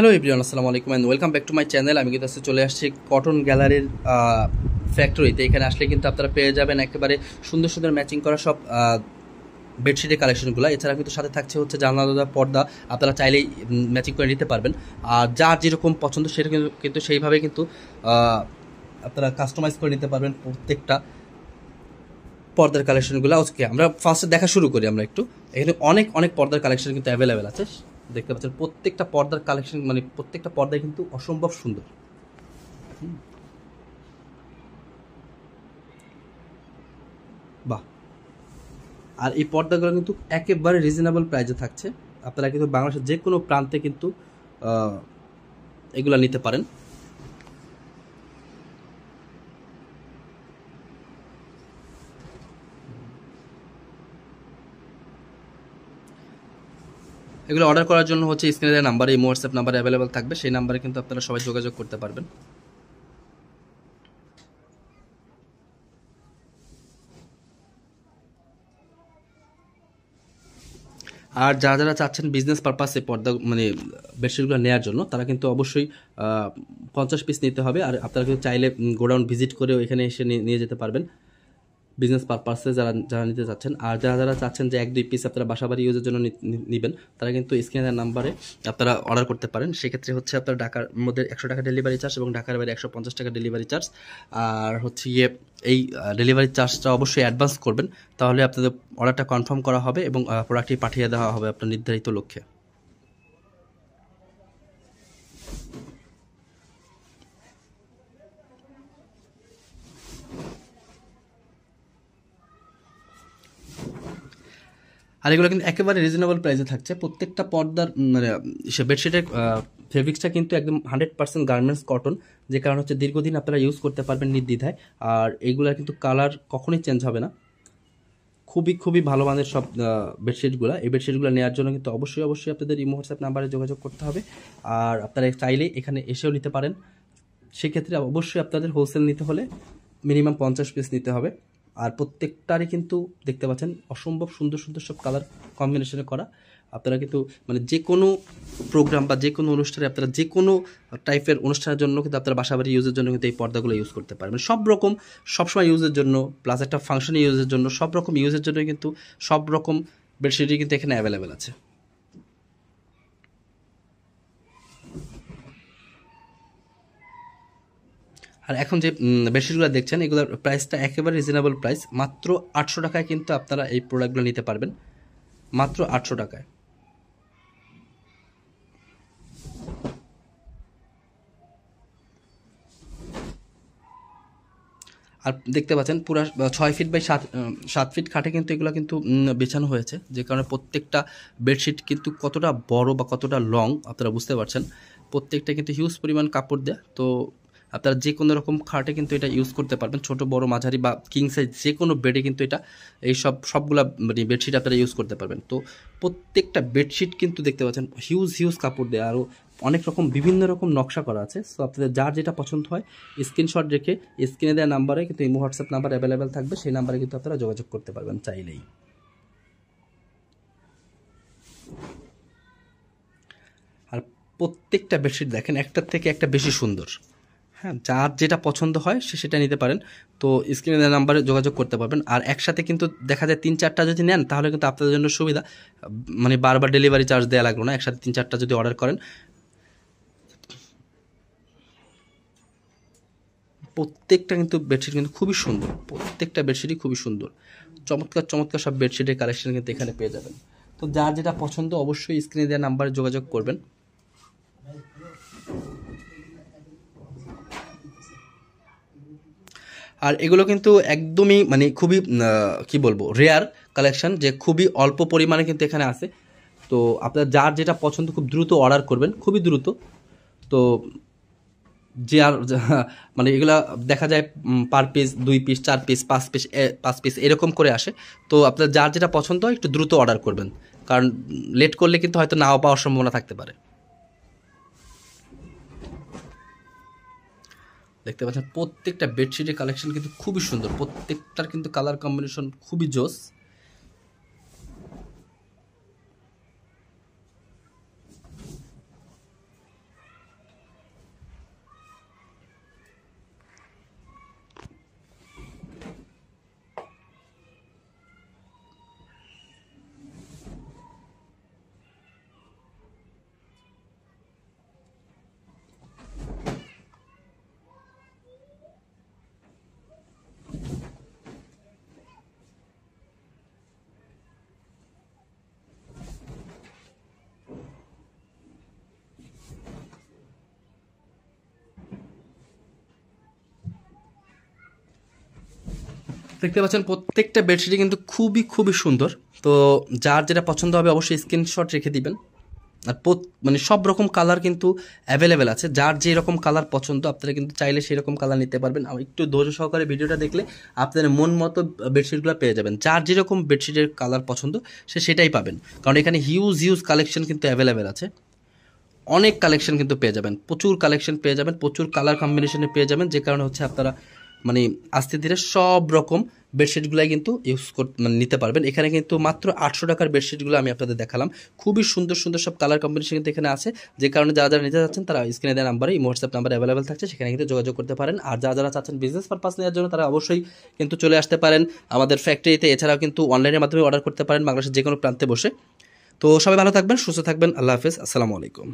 Hello everyone, আসসালামু আলাইকুম and welcome back to my channel. আমি কিন্তু আজকে চলে আসছি কটন গ্যালারির ফ্যাক্টরিতে। এখানে আসলে কিন্তু আপনারা পেয়ে যাবেন একেবারে সুন্দর সুন্দর ম্যাচিং করা সব বেডশিটের কালেকশনগুলো। এছাড়া কিন্তু সাথে থাকছে হচ্ছে জানলা দরজা পর্দা, আপনারা চাইলেই ম্যাচিং করে নিতে পারবেন। আর যার যেরকম পছন্দ সেটা কিন্তু সেইভাবে কিন্তু আপনারা কাস্টমাইজ করে নিতে পারবেন প্রত্যেকটা পর্দার কালেকশনগুলো। ওকে, আমরা ফার্স্টে দেখা শুরু করি। আমরা একটু এখানে অনেক অনেক পর্দার কালেকশন কিন্তু অ্যাভেলেবেল আছে। দেখতে পাচ্ছেন প্রত্যেকটা পর্দার কালেকশন, মানে প্রত্যেকটা পর্দায় কিন্তু অসম্ভব সুন্দর। বাহ! আর এই পর্দাগুলো কিন্তু একেবারে রিজনেবল প্রাইসে থাকছে। আপনারা কিন্তু বাংলাদেশের যে কোনো প্রান্তে কিন্তু এগুলো নিতে পারেন। এগুলো অর্ডার করার জন্য হচ্ছে স্ক্রিনে দেওয়া নাম্বারে, এই হোয়াটসঅ্যাপ নাম্বার অ্যাভেলেবেল থাকবে। সেই নাম্বারে কিন্তু আপনারা সবাই যোগাযোগ করতে পারবেন। আর যারা যারা চাচ্ছেন বিজনেস পারপাসে পর্দা মানে বেডশিটগুলো নেওয়ার জন্য, তারা কিন্তু অবশ্যই 50 পিস নিতে হবে। আর আপনারা কিন্তু চাইলে গোডাউন ভিজিট করেও এখানে এসে নিয়ে যেতে পারবেন বিজনেস পারপাসে যারা যারা নিতে চাচ্ছেন। আর যারা যারা চাচ্ছেন যে 1-2 পিস আপনারা বাসাবাড়ি ইউজের জন্য নেবেন, তারা কিন্তু স্ক্রিনের নাম্বারে আপনারা অর্ডার করতে পারেন। সেক্ষেত্রে হচ্ছে আপনার ঢাকার মধ্যে 100 টাকা ডেলিভারি চার্জ এবং ঢাকার বাইরে 150 টাকা ডেলিভারি চার্জ। আর হচ্ছে গিয়ে এই ডেলিভারি চার্জটা অবশ্যই অ্যাডভান্স করবেন, তাহলে আপনাদের অর্ডারটা কনফার্ম করা হবে এবং প্রোডাক্টটি পাঠিয়ে দেওয়া হবে আপনার নির্ধারিত লক্ষ্যে। আর এগুলো কিন্তু একেবারে রিজনেবল প্রাইসে থাকছে। প্রত্যেকটা পর্দার মানে সে বেডশিটের ফেব্রিক্সটা কিন্তু একদম 100% গার্মেন্টস কটন, যে কারণ হচ্ছে দীর্ঘদিন আপনারা ইউজ করতে পারবেন নির্দ্বিধায়। আর এইগুলোর কিন্তু কালার কখনোই চেঞ্জ হবে না। খুবই খুবই ভালো মানের সব বেডশিটগুলো। এই বেডশিটগুলো নেওয়ার জন্য কিন্তু অবশ্যই অবশ্যই আপনাদের ইমো হোয়াটসঅ্যাপ নাম্বারে যোগাযোগ করতে হবে। আর আপনারা চাইলে এখানে এসেও নিতে পারেন। সেক্ষেত্রে অবশ্যই আপনাদের হোলসেল নিতে হলে মিনিমাম 50 পিস নিতে হবে। আর প্রত্যেকটারই কিন্তু দেখতে পাচ্ছেন অসম্ভব সুন্দর সুন্দর সব কালার কম্বিনেশনে করা। আপনারা কিন্তু মানে যে কোনো প্রোগ্রাম বা যে কোনো অনুষ্ঠানে, আপনারা যে কোনো টাইপের অনুষ্ঠানের জন্য কিন্তু আপনারা বাসাবাড়ি ইউজের জন্য কিন্তু এই পর্দাগুলো ইউজ করতে পারবেন। সব রকম সবসময় ইউজের জন্য, প্লাস একটা ফাংশনে ইউজের জন্য, সব রকম ইউজের জন্য কিন্তু সব রকম বেডশিটই কিন্তু এখানে অ্যাভেলেবেল আছে। আর এখন যে বেডশিটগুলো দেখছেন, এগুলোর প্রাইসটা একেবারে রিজনেবল প্রাইস। মাত্র 800 টাকায় কিন্তু আপনারা এই প্রোডাক্টগুলো নিতে পারবেন, মাত্র 800 টাকায়। আর দেখতে পাচ্ছেন পুরা 6 ফিট বাই 7 ফিট খাটে কিন্তু এগুলো কিন্তু বেছানো হয়েছে, যে কারণে প্রত্যেকটা বেডশিট কিন্তু কতটা বড় বা কতটা লং আপনারা বুঝতে পারছেন। প্রত্যেকটা কিন্তু হিউজ পরিমাণ কাপড় দেয়া। তো আপনারা যে কোনো রকম খাটে কিন্তু এটা ইউজ করতে পারবেন, ছোট বড় মাঝারি বা কিং সাইজ যে কোনো বেডে কিন্তু এটা এই সবগুলা মানে বেডশিট আপনারা ইউজ করতে পারবেন। তো প্রত্যেকটা বেডশিট কিন্তু দেখতে পাচ্ছেন হিউজ হিউজ কাপড় দেওয়া, আরও অনেক রকম বিভিন্ন রকম নকশা করা আছে। সো আপনাদের যার যেটা পছন্দ হয় স্ক্রিনশট রেখে স্ক্রিনে দেওয়া নাম্বারে কিন্তু ইমো হোয়াটসঅ্যাপ নাম্বার অ্যাভেলেবেল থাকবে, সেই নাম্বারে কিন্তু আপনারা যোগাযোগ করতে পারবেন চাইলেই। আর প্রত্যেকটা বেডশিট দেখেন একটার থেকে একটা বেশি সুন্দর। হ্যাঁ, যার যেটা পছন্দ হয় সে সেটা নিতে পারেন। তো স্ক্রিনে দেওয়া নাম্বারে যোগাযোগ করতে পারবেন। আর একসাথে কিন্তু দেখা যায় 3-4টা যদি নেন, তাহলে কিন্তু আপনাদের জন্য সুবিধা, মানে বারবার ডেলিভারি চার্জ দেওয়া লাগলো না। একসাথে 3-4টা যদি অর্ডার করেন, প্রত্যেকটা কিন্তু বেডশিট কিন্তু খুবই সুন্দর, প্রত্যেকটা বেডশিটই খুবই সুন্দর। চমৎকার চমৎকার সব বেডশিটের কালেকশন কিন্তু এখানে পেয়ে যাবেন। তো যার যেটা পছন্দ অবশ্যই স্ক্রিনে দেওয়া নাম্বারে যোগাযোগ করবেন। আর এগুলো কিন্তু একদমই মানে খুবই কি বলবো রেয়ার কালেকশন, যে খুবই অল্প পরিমাণে কিন্তু এখানে আছে। তো আপনার যার যেটা পছন্দ খুব দ্রুত অর্ডার করবেন, খুবই দ্রুত। তো যে আর মানে এগুলা দেখা যায় per piece 2 piece 4 piece 5 piece 5 piece এরকম করে আসে। তো আপনার যার যেটা পছন্দ হয় একটু দ্রুত অর্ডার করবেন, কারণ লেট করলে কিন্তু হয়তো নাও পাওয়ার সম্ভাবনা থাকতে পারে। দেখতে পাচ্ছেন প্রত্যেকটা বেডশিটের কালেকশন কিন্তু খুবই সুন্দর, প্রত্যেকটার কিন্তু কালার কম্বিনেশন খুবই জোস। দেখতে পাচ্ছেন প্রত্যেকটা বেডশিটই কিন্তু খুবই খুবই সুন্দর। তো যার যেটা পছন্দ হবে অবশ্যই স্ক্রিনশট রেখে দিবেন। আর মানে সব রকম কালার কিন্তু অ্যাভেলেবেল আছে, যার যে রকম কালার পছন্দ আপনারা কিন্তু চাইলে সেই রকম কালার নিতে পারবেন। একটু ধৈর্য সহকারে ভিডিওটা দেখলে আপনারা মন মতো বেডশিটগুলো পেয়ে যাবেন। যার যেরকম বেডশিটের কালার পছন্দ সে সেটাই পাবেন, কারণ এখানে হিউজ কালেকশন কিন্তু অ্যাভেলেবেল আছে। অনেক কালেকশন কিন্তু পেয়ে যাবেন, প্রচুর কালেকশন পেয়ে যাবেন, প্রচুর কালার কম্বিনেশনে পেয়ে যাবেন, যে কারণে হচ্ছে আপনারা মানে আস্তে ধীরে সব রকম বেডশিটগুলাই কিন্তু ইউজ মানে নিতে পারবেন। এখানে কিন্তু মাত্র 800 টাকার বেডশিটগুলো আমি আপনাদের দেখালাম। খুবই সুন্দর সুন্দর সব কালার কম্বিনেশন কিন্তু এখানে আছে, যে কারণে যারা যারা নিতে যাচ্ছেন তারা স্ক্রিনে দেওয়া নাম্বারে এই হোয়াটসঅ্যাপ নাম্বার অ্যাভেলেবেল থাকছে, সেখানে কিন্তু যোগাযোগ করতে পারেন। আর যারা যারা চাচ্ছেন বিজনেস পারপাস নেওয়ার জন্য তারা অবশ্যই কিন্তু চলে আসতে পারেন আমাদের ফ্যাক্টরিতে। এছাড়াও কিন্তু অনলাইনের মাধ্যমে অর্ডার করতে পারেন বাংলাদেশের যে কোনো প্রান্তে বসে। তো সবাই ভালো থাকবেন, সুস্থ থাকবেন, আল্লাহ হাফেজ, আসসালামু আলাইকুম।